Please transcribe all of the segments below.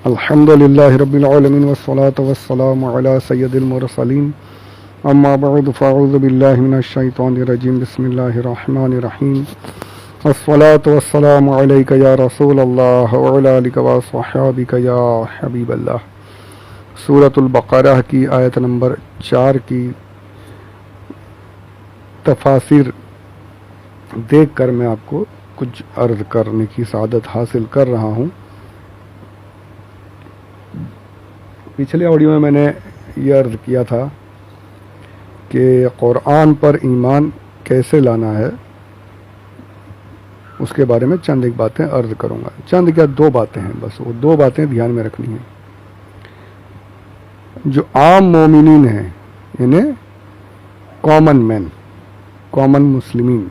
الحمد للہ رب العالمین والصلاة والسلام علی سید المرسلین اما بعد فاعوذ باللہ من الشیطان الرجیم بسم اللہ الرحمن الرحیم الصلاة والسلام علیک یا رسول اللہ وعلی آلک وصحابک یا حبیب اللہ۔ سورۃ البقرہ کی آیت نمبر 4 کی تفاسیر دیکھ کر میں آپ کو کچھ عرض کرنے کی سعادت حاصل کر رہا ہوں۔ پچھلے آڈیو میں نے یہ عرض کیا تھا کہ قرآن پر ایمان کیسے لانا ہے، اس کے بارے میں چند ایک باتیں عرض کروں گا۔ چند کیا، 2 باتیں ہیں بس، وہ 2 باتیں دھیان میں رکھنی ہیں۔ جو عام مومنین ہیں، یعنی کامن مین، کامن مسلمین،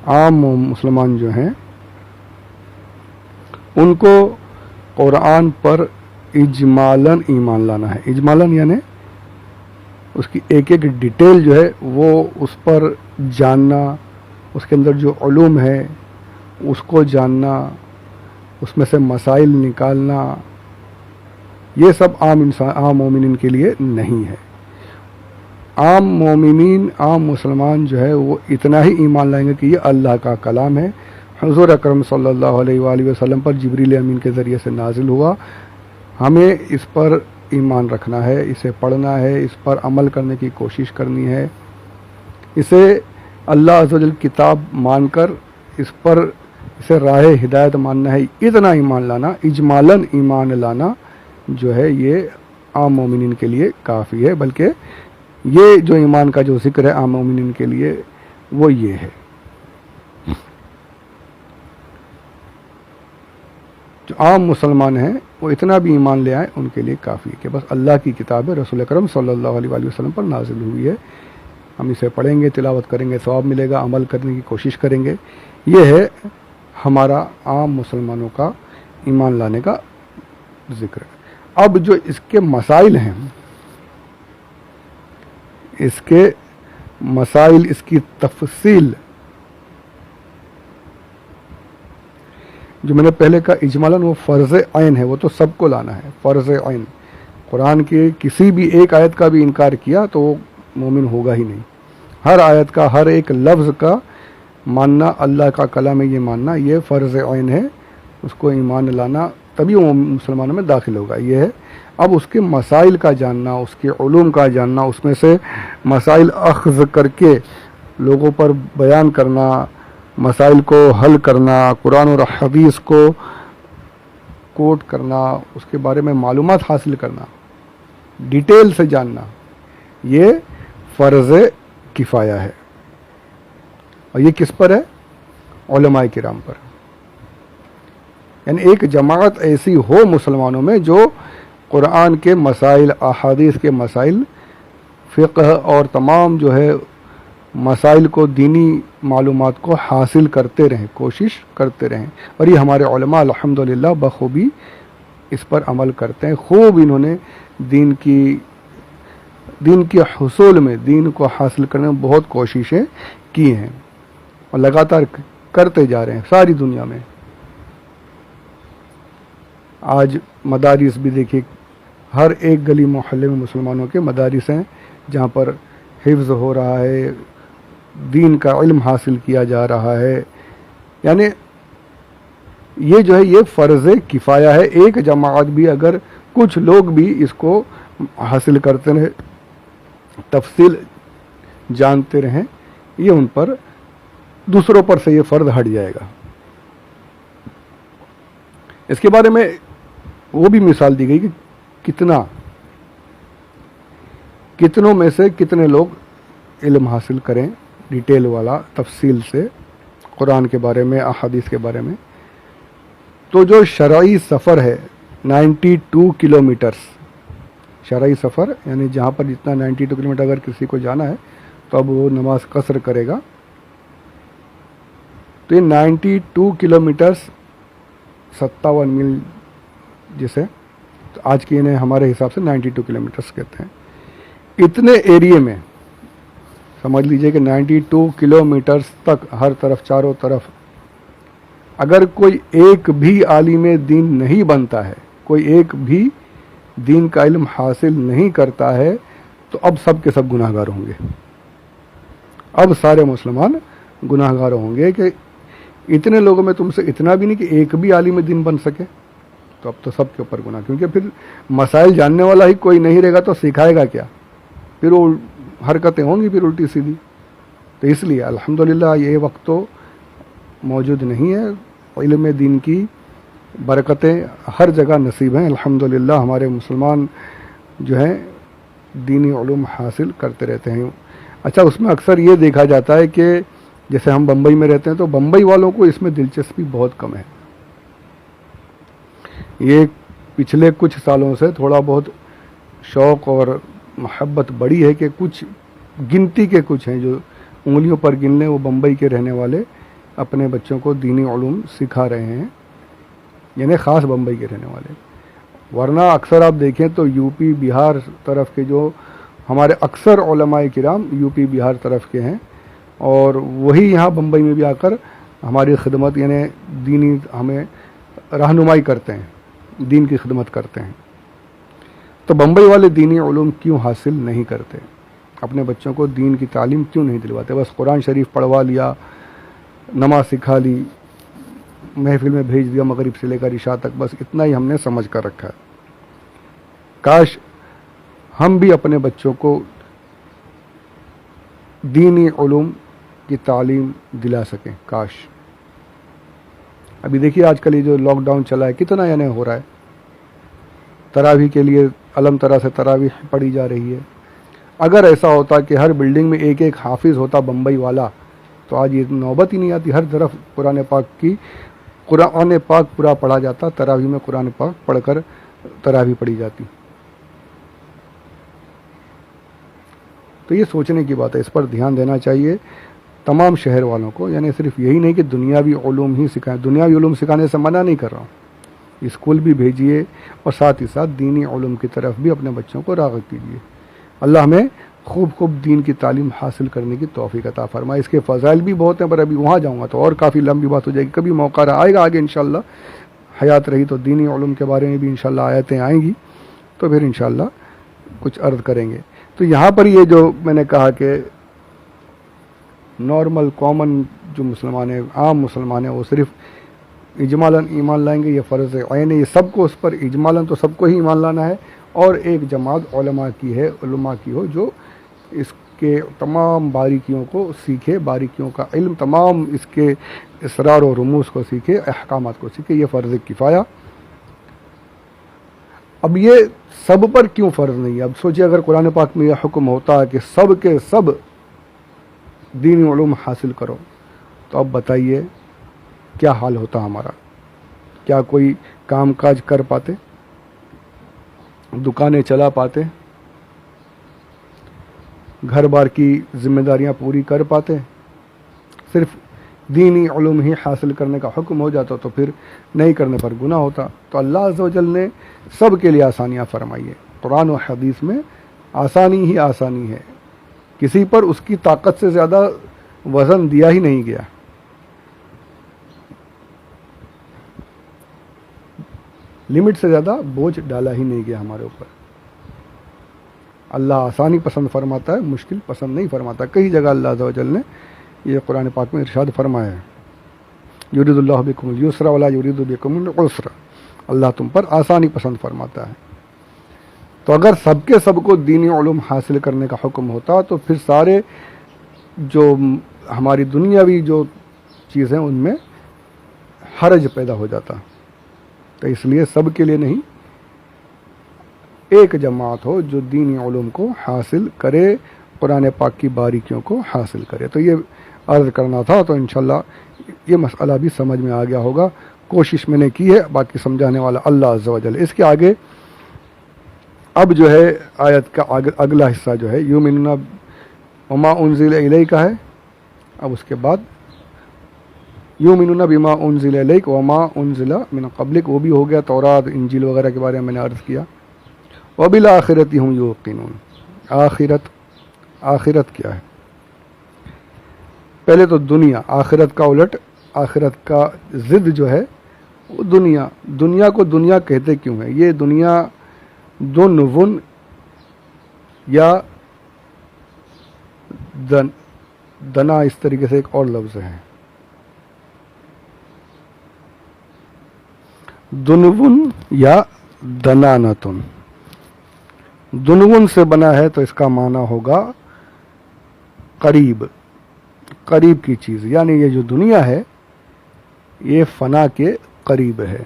عام مسلمان جو ہیں، ان کو قرآن پر اجمالاً ایمان لانا ہے۔ اجمالاً یعنی اس کی ایک ایک ڈیٹیل جو ہے وہ اس پر جاننا، اس کے اندر جو علوم ہے اس کو جاننا، اس میں سے مسائل نکالنا، یہ سب عام مومنین کے لیے نہیں ہے۔ عام مومنین، عام مسلمان جو ہے وہ اتنا ہی ایمان لائیں گے کہ یہ اللہ کا کلام ہے، حضور اکرم صلی اللہ علیہ وآلہ وسلم پر جبریل امین کے ذریعے سے نازل ہوا، ہمیں اس پر ایمان رکھنا ہے، اسے پڑھنا ہے، اس پر عمل کرنے کی کوشش کرنی ہے، اسے اللہ عز و جل کتاب مان کر اسے راہ ہدایت ماننا ہے۔ اتنا ایمان لانا، اجمالاً ایمان لانا جو ہے یہ عام مومنین کے لیے کافی ہے، بلکہ یہ جو ایمان کا جو ذکر ہے عام مومنین کے لیے وہ یہ ہے۔ جو عام مسلمان ہیں وہ اتنا بھی ایمان لے آئیں، ان کے لیے کافی ہے کہ بس اللہ کی کتاب ہے، رسول اکرم صلی اللہ علیہ وآلہ وسلم پر نازل ہوئی ہے، ہم اسے پڑھیں گے، تلاوت کریں گے، ثواب ملے گا، عمل کرنے کی کوشش کریں گے۔ یہ ہے ہمارا عام مسلمانوں کا ایمان لانے کا ذکر۔ اب جو اس کے مسائل ہیں، اس کے مسائل، اس کی تفصیل، جو میں نے پہلے کہا اجمالاً وہ فرض عین ہے، وہ تو سب کو لانا ہے، فرض عین۔ قرآن کی کسی بھی ایک آیت کا بھی انکار کیا تو وہ مومن ہوگا ہی نہیں۔ ہر آیت کا، ہر ایک لفظ کا ماننا، اللہ کا کلام ہے یہ ماننا، یہ فرض عین ہے، اس کو ایمان لانا، تبھی وہ مسلمانوں میں داخل ہوگا۔ یہ ہے۔ اب اس کے مسائل کا جاننا، اس کے علوم کا جاننا، اس میں سے مسائل اخذ کر کے لوگوں پر بیان کرنا، مسائل کو حل کرنا، قرآن اور حدیث کو کوٹ کرنا، اس کے بارے میں معلومات حاصل کرنا، ڈیٹیل سے جاننا، یہ فرض کفایہ ہے۔ اور یہ کس پر ہے؟ علماء کرام پر۔ یعنی ایک جماعت ایسی ہو مسلمانوں میں جو قرآن کے مسائل، احادیث کے مسائل، فقہ اور تمام جو ہے مسائل کو، دینی معلومات کو حاصل کرتے رہیں، کوشش کرتے رہیں۔ اور یہ ہمارے علماء الحمدللہ بخوبی اس پر عمل کرتے ہیں، خوب انہوں نے دین کے حصول میں، دین کو حاصل کرنے میں بہت کوششیں کی ہیں اور لگاتار کرتے جا رہے ہیں ساری دنیا میں۔ آج مدارس بھی دیکھیے، ہر ایک گلی محلے میں مسلمانوں کے مدارس ہیں جہاں پر حفظ ہو رہا ہے، دین کا علم حاصل کیا جا رہا ہے۔ یعنی یہ جو ہے یہ فرض کفایہ ہے۔ ایک جماعت بھی، اگر کچھ لوگ بھی اس کو حاصل کرتے رہیں، تفصیل جانتے رہیں، یہ ان پر، دوسروں پر سے یہ فرض ہٹ جائے گا۔ اس کے بارے میں وہ بھی مثال دی گئی کہ کتنوں میں سے کتنے لوگ علم حاصل کریں، ڈیٹیل والا، تفصیل سے قرآن کے بارے میں، احادیث کے بارے میں۔ تو جو شرعی سفر ہے 92 کلومیٹرز، شرعی سفر یعنی جہاں پر جتنا 92 کلومیٹر اگر کسی کو جانا ہے تو اب وہ نماز قصر کرے گا، تو یہ 92 کلومیٹرز 57 میل، جسے تو آج کی انہیں ہمارے حساب سے 92 کلومیٹرز کہتے ہیں۔ اتنے ایریے میں سمجھ لیجئے کہ 92 کلومیٹرز تک، ہر طرف، چاروں طرف، اگر کوئی ایک بھی عالم دین نہیں بنتا ہے، کوئی ایک بھی دین کا علم حاصل نہیں کرتا ہے تو اب سب کے سب گناہ گار ہوں گے. اب سارے مسلمان گناہ گار ہوں گے کہ اتنے لوگوں میں تم سے اتنا بھی نہیں کہ ایک بھی عالم دین بن سکے. تو اب تو سب کے اوپر گناہ, کیونکہ پھر مسائل جاننے والا ہی کوئی نہیں رہے گا تو سکھائے گا کیا؟ پھر وہ حرکتیں ہوں گی پھر الٹی سیدھی. تو اس لیے الحمدللہ یہ وقت تو موجود نہیں ہے. علم دین کی برکتیں ہر جگہ نصیب ہیں الحمدللہ. ہمارے مسلمان جو ہیں دینی علوم حاصل کرتے رہتے ہیں. اچھا, اس میں اکثر یہ دیکھا جاتا ہے کہ جیسے ہم بمبئی میں رہتے ہیں تو بمبئی والوں کو اس میں دلچسپی بہت کم ہے. یہ پچھلے کچھ سالوں سے تھوڑا بہت شوق اور محبت بڑی ہے کہ کچھ گنتی کے کچھ ہیں جو انگلیوں پر گن لیں, وہ بمبئی کے رہنے والے اپنے بچوں کو دینی علوم سکھا رہے ہیں, یعنی خاص بمبئی کے رہنے والے. ورنہ اکثر آپ دیکھیں تو یو پی بہار طرف کے جو ہمارے اکثر علماء کرام یو پی بہار طرف کے ہیں, اور وہی یہاں بمبئی میں بھی آ کر ہماری خدمت یعنی دینی ہمیں رہنمائی کرتے ہیں, دین کی خدمت کرتے ہیں. تو بمبئی والے دینی علوم کیوں حاصل نہیں کرتے؟ اپنے بچوں کو دین کی تعلیم کیوں نہیں دلواتے؟ بس قرآن شریف پڑھوا لیا, نماز سکھا لی, محفل میں بھیج دیا مغرب سے لے کر عشاء تک, بس اتنا ہی ہم نے سمجھ کر رکھا ہے. کاش ہم بھی اپنے بچوں کو دینی علوم کی تعلیم دلا سکیں. کاش. ابھی دیکھیے آج کل یہ جو لاک ڈاؤن چلا ہے کتنا یعنی ہو رہا ہے. تراویح کے لیے علم طرح سے تراویح پڑھی جا رہی ہے. اگر ایسا ہوتا کہ ہر بلڈنگ میں ایک ایک حافظ ہوتا بمبئی والا تو آج یہ نوبت ہی نہیں آتی. ہر طرف قرآن پاک پورا پڑھا جاتا, تراویح میں قرآن پاک پڑھ کر تراویح پڑھی جاتی. تو یہ سوچنے کی بات ہے, اس پر دھیان دینا چاہیے تمام شہر والوں کو. یعنی صرف یہی نہیں کہ دنیاوی علوم ہی سکھائیں, دنیاوی علوم سکھانے سے منع نہیں کر رہا ہوں, اسکول بھی بھیجیے اور ساتھ ہی ساتھ دینی علوم کی طرف بھی اپنے بچوں کو راغب کیجیے. اللہ ہمیں خوب خوب دین کی تعلیم حاصل کرنے کی توفیق عطا فرمائے. اس کے فضائل بھی بہت ہیں, پر ابھی وہاں جاؤں گا تو اور کافی لمبی بات ہو جائے گی. کبھی موقع آئے گا آگے انشاءاللہ, حیات رہی تو دینی علوم کے بارے میں بھی انشاءاللہ آیتیں آئیں گی تو پھر انشاءاللہ کچھ عرض کریں گے. تو یہاں پر یہ جو میں نے کہا کہ نارمل کامن جو مسلمان ہیں, عام مسلمان ہیں, وہ صرف اجمالاً ایمان لائیں گے, یہ فرض عین ہے. یہ سب کو اس پر اجمالاً تو سب کو ہی ایمان لانا ہے, اور ایک جماعت علماء کی ہو جو اس کے تمام باریکیوں کو سیکھے, باریکیوں کا علم, تمام اس کے اسرار و رموز کو سیکھے, احکامات کو سیکھے. یہ فرض کفایہ. اب یہ سب پر کیوں فرض نہیں ہے؟ اب سوچیے اگر قرآن پاک میں یہ حکم ہوتا کہ سب کے سب دینی علوم حاصل کرو, تو اب بتائیے کیا حال ہوتا ہمارا؟ کیا کوئی کام کاج کر پاتے, دکانیں چلا پاتے, گھر بار کی ذمہ داریاں پوری کر پاتے؟ صرف دینی علوم ہی حاصل کرنے کا حکم ہو جاتا تو پھر نہیں کرنے پر گناہ ہوتا. تو اللہ عز و جل نے سب کے لیے آسانیاں فرمائی ہے. قرآن و حدیث میں آسانی ہی آسانی ہے, کسی پر اس کی طاقت سے زیادہ وزن دیا ہی نہیں گیا. لمٹ سے زیادہ بوجھ ڈالا ہی نہیں گیا ہمارے اوپر. اللہ آسانی پسند فرماتا ہے, مشکل پسند نہیں فرماتا. کئی جگہ اللہ عز و جل نے یہ قرآن پاک میں ارشاد فرمایا ہے, یرید اللہ بکم الیسر ولا یرید بکم العسر. اللہ تم پر آسانی پسند فرماتا ہے. تو اگر سب کے سب کو دینی علوم حاصل کرنے کا حکم ہوتا تو پھر سارے جو ہماری دنیاوی جو چیزیں ان میں حرج پیدا ہو جاتا. تو اس لیے سب کے لیے نہیں, ایک جماعت ہو جو دینی علوم کو حاصل کرے, قرآن پاک کی باریکیوں کو حاصل کرے. تو یہ عرض کرنا تھا. تو انشاءاللہ یہ مسئلہ بھی سمجھ میں آ گیا ہوگا. کوشش میں نے کی ہے, باقی سمجھانے والا اللہ عز و جل. اس کے آگے اب جو ہے آیت کا اگلا حصہ جو ہے یؤمنون بما انزل الیک ہے. اب اس کے بعد یؤمنون بما انزل الیک وما انزل من قبلک, وہ بھی ہو گیا. تورات انجیل وغیرہ کے بارے میں نے عرض کیا. وبالآخرۃ هم یوقنون. آخرت کیا ہے؟ پہلے تو دنیا, آخرت کا الٹ, آخرت کا ضد جو ہے دنیا کو دنیا کہتے کیوں ہیں؟ یہ دنیا دنون یا دنا اس طریقے سے ایک اور لفظ ہے، دنون یا دنانتن. دنون سے بنا ہے تو اس کا معنی ہوگا قریب، قریب کی چیز. یعنی یہ جو دنیا ہے یہ فنا کے قریب ہے.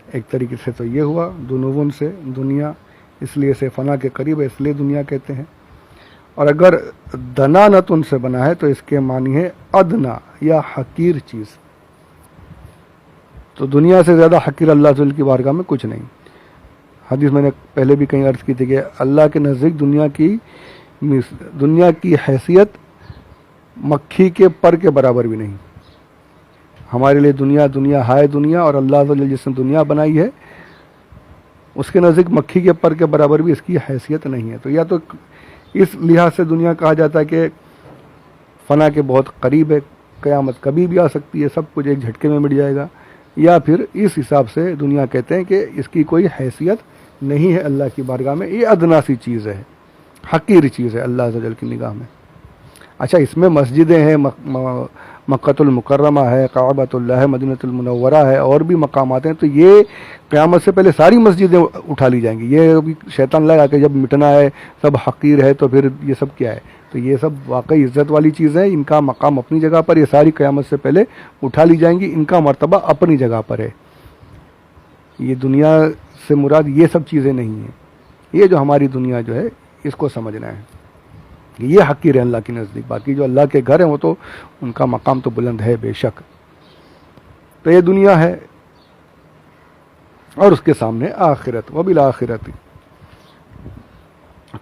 ایک طریقے سے تو یہ ہوا دنون سے دنیا، اس لیے سے فنا کے قریب ہے، اس لیے دنیا کہتے ہیں. اور اگر دنانتن سے بنا ہے تو اس کے معنی ہے ادنا یا حقیر چیز. تو دنیا سے زیادہ حقیر اللہ تعالی کی بارگاہ میں کچھ نہیں. حدیث میں نے پہلے بھی کہیں عرض کی تھی کہ اللہ کے نزدیک دنیا کی حیثیت مکھی کے پر کے برابر بھی نہیں. ہمارے لیے دنیا ہے دنیا، اور اللہ تعالی جس نے دنیا بنائی ہے اس کے نزدیک مکھی کے پر کے برابر بھی اس کی حیثیت نہیں ہے. تو یا تو اس لحاظ سے دنیا کہا جاتا ہے کہ فنا کے بہت قریب ہے، قیامت کبھی بھی آ سکتی ہے، سب کچھ ایک جھٹکے میں مٹ جائے گا. یا پھر اس حساب سے دنیا کہتے ہیں کہ اس کی کوئی حیثیت نہیں ہے اللہ کی بارگاہ میں، یہ ادنا سی چیز ہے، حقیر چیز ہے اللہ عز و جل کی نگاہ میں. اچھا، اس میں مسجدیں ہیں، مکۃ المکرمہ ہے، کعبۃ اللہ ہے، مدینۃ المنورہ ہے، اور بھی مقامات ہیں. تو یہ قیامت سے پہلے ساری مسجدیں اٹھا لی جائیں گی. یہ شیطان لگا کہ جب مٹنا ہے، سب حقیر ہے، تو پھر یہ سب کیا ہے؟ تو یہ سب واقعی عزت والی چیزیں ہیں، ان کا مقام اپنی جگہ پر، یہ ساری قیامت سے پہلے اٹھا لی جائیں گی، ان کا مرتبہ اپنی جگہ پر ہے. یہ دنیا سے مراد یہ سب چیزیں نہیں ہیں. یہ جو ہماری دنیا جو ہے اس کو سمجھنا ہے، یہ حقیر ہے اللہ کے نزدیک. باقی جو اللہ کے گھر ہیں وہ تو ان کا مقام تو بلند ہے بے شک. تو یہ دنیا ہے، اور اس کے سامنے آخرت، وبالآخرت.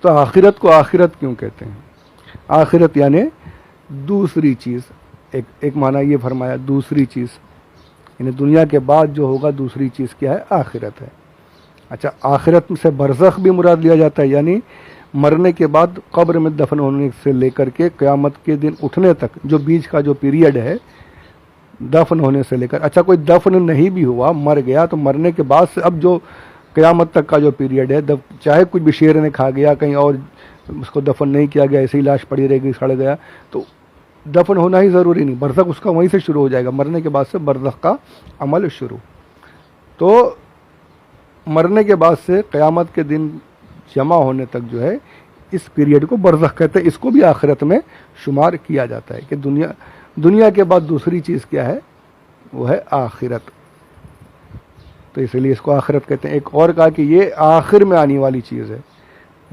تو آخرت کو آخرت کیوں کہتے ہیں؟ آخرت یعنی دوسری چیز. ایک معنی یہ فرمایا دوسری چیز، یعنی دنیا کے بعد جو ہوگا دوسری چیز کیا ہے؟ آخرت ہے. اچھا، آخرت سے برزخ بھی مراد لیا جاتا ہے، یعنی مرنے کے بعد قبر میں دفن ہونے سے لے کر کے قیامت کے دن اٹھنے تک جو بیچ کا جو پیریڈ ہے، دفن ہونے سے لے کر. اچھا، کوئی دفن نہیں بھی ہوا، مر گیا، تو مرنے کے بعد سے اب جو قیامت تک کا جو پیریڈ ہے، چاہے کچھ بھی شیر نے کھا گیا، کہیں اور اس کو دفن نہیں کیا گیا، ایسی لاش پڑی رہے گی، سڑ گیا، تو دفن ہونا ہی ضروری نہیں، برزخ اس کا وہیں سے شروع ہو جائے گا. مرنے کے بعد سے برزخ کا عمل شروع. تو مرنے کے بعد سے قیامت کے دن جمع ہونے تک جو ہے اس پیریڈ کو برزخ کہتے ہیں. اس کو بھی آخرت میں شمار کیا جاتا ہے کہ دنیا کے بعد دوسری چیز کیا ہے؟ وہ ہے آخرت. تو اس لیے اس کو آخرت کہتے ہیں. ایک اور کہا کہ یہ آخر میں آنے والی چیز ہے،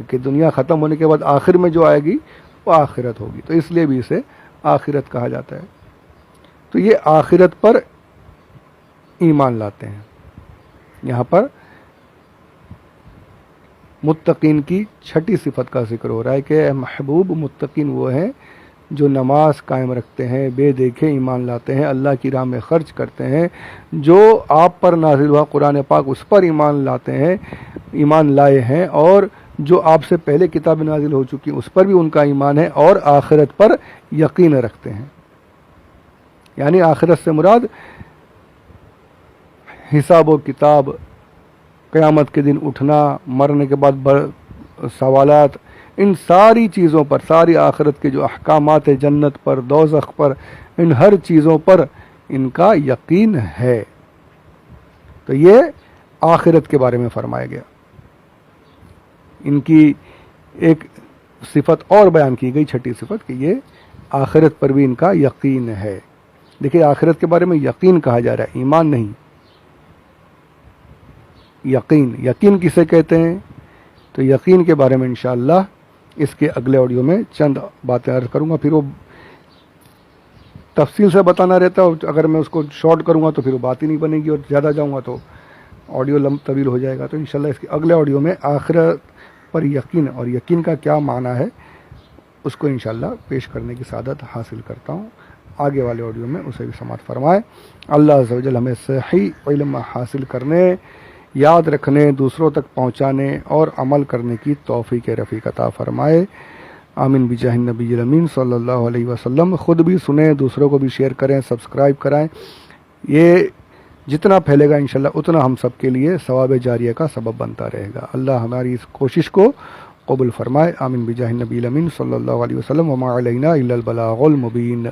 کہ دنیا ختم ہونے کے بعد آخر میں جو آئے گی وہ آخرت ہوگی، تو اس لیے بھی اسے آخرت کہا جاتا ہے. تو یہ آخرت پر ایمان لاتے ہیں. یہاں پر متقین کی چھٹی صفت کا ذکر ہو رہا ہے کہ محبوب متقین وہ ہیں جو نماز قائم رکھتے ہیں، بے دیکھے ایمان لاتے ہیں، اللہ کی راہ میں خرچ کرتے ہیں، جو آپ پر نازل ہوا قرآن پاک اس پر ایمان لائے ہیں، اور جو آپ سے پہلے کتاب نازل ہو چکی اس پر بھی ان کا ایمان ہے، اور آخرت پر یقین رکھتے ہیں. یعنی آخرت سے مراد حساب و کتاب، قیامت کے دن اٹھنا، مرنے کے بعد سوالات، ان ساری چیزوں پر، ساری آخرت کے جو احکامات ہیں، جنت پر، دوزخ پر، ان ہر چیزوں پر ان کا یقین ہے. تو یہ آخرت کے بارے میں فرمایا گیا. ان کی ایک صفت اور بیان کی گئی، چھٹی صفت، کہ یہ آخرت پر بھی ان کا یقین ہے. دیکھیے، آخرت کے بارے میں یقین کہا جا رہا ہے، ایمان نہیں. یقین کسے کہتے ہیں؟ تو یقین کے بارے میں انشاءاللہ اس کے اگلے آڈیو میں چند باتیں عرض کروں گا. پھر وہ تفصیل سے بتانا رہتا ہے، اگر میں اس کو شارٹ کروں گا تو پھر وہ بات ہی نہیں بنے گی، اور زیادہ جاؤں گا تو آڈیو طویل ہو جائے گا. تو انشاءاللہ اس کے اگلے آڈیو میں آخرت پر یقین اور یقین کا کیا معنی ہے اس کو انشاءاللہ پیش کرنے کی سعادت حاصل کرتا ہوں. آگے والے آڈیو میں اسے بھی سماعت فرمائے. اللہ عز و جل ہمیں صحیح علم حاصل کرنے، یاد رکھنے، دوسروں تک پہنچانے اور عمل کرنے کی توفیق رفیق عطا فرمائے. آمین بجاہ النبی الامین صلی اللہ علیہ وسلم. خود بھی سنیں، دوسروں کو بھی شیئر کریں، سبسکرائب کرائیں. یہ جتنا پھیلے گا انشاءاللہ اتنا ہم سب کے لیے ثواب جاریہ کا سبب بنتا رہے گا. اللہ ہماری اس کوشش کو قبول فرمائے. آمین بجاہ النبی الامین صلی اللہ علیہ وسلم. وما علینا الا البلاغ المبین.